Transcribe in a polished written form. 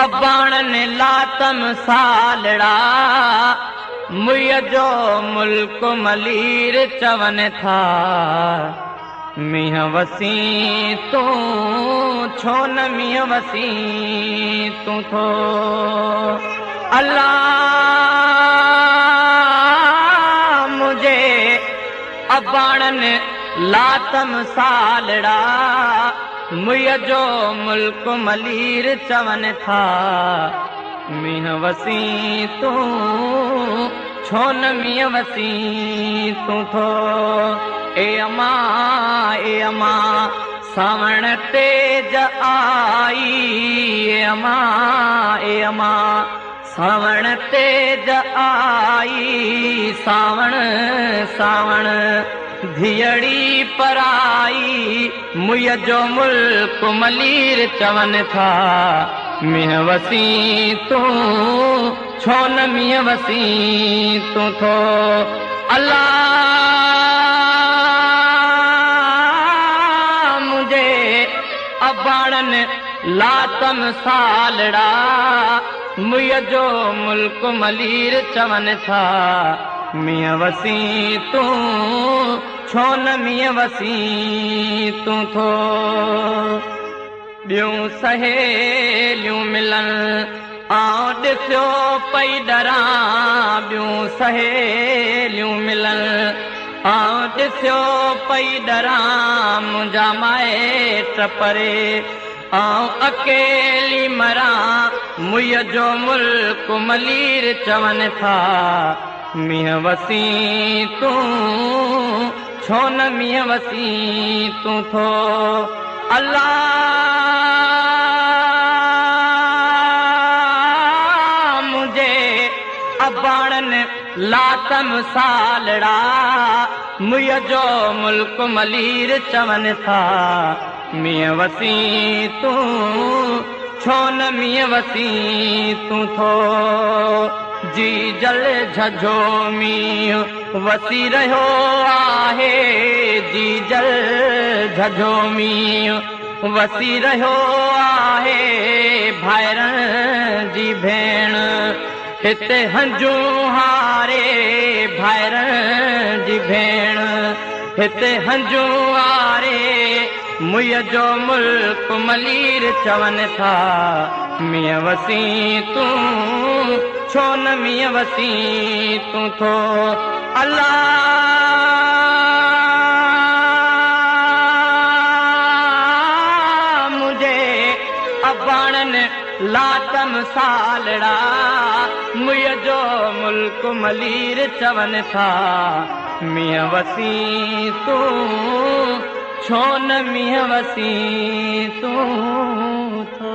अबाणन लातम सालड़ा मुय जो मुल्क मलीर चवन था मीह वसी तू छो न मीह वसी तू थो अल्लाह मुझे अबाणन लातम सालड़ा मुय जो मुल्क मलीर चवन था मीह वसी तू छो न मीह वसी तू थो ए अमा सावण तेज आई ए अमा सावण तेज आई सावण सावण धियड़ी पराई मुय जो मुल्क मलीर चवन था मीह वसी तू छो न मीह वसी तू थो अल्लाह मुझे अबाणन लातम सालड़ा मुय जो मुल्क मलीर चवन था मीह वसी तू छो न मीह वसी तू थो ॿियूं सहेलियूं मिलन आउं ॾिसियो पई डरां ॿियूं सहेलियूं मिलन आउं ॾिसियो पई डरां मुंहिंजा माइट परे आउं अकेली मरां मुय जो मुल्क मलीर चवन था मीह वसी तू छो न मीह वसी तू थो अल्लाह मुझे अबाणन लातम सालड़ा मुय जो मुल्क मलीर चवन था मीह वसी तू छो न मीह वसी तू थो जी जल झझो मीह वसी रहियो आहे जी जल झझो मीह वसी रहियो आहे भाइरनि जी भेण हिते हंजू हारे भाइरनि जी भेण हिते हंजू हारे मुय जो मुल्क मलीर चवन था मीह वसी तू छो न मीह वसी तू थो अल्लाह मुझे अबाणन लातम सालड़ा मुय जो मुल्क मलीर चवन था मीह वसी तू छो न मीह वसी तू थो।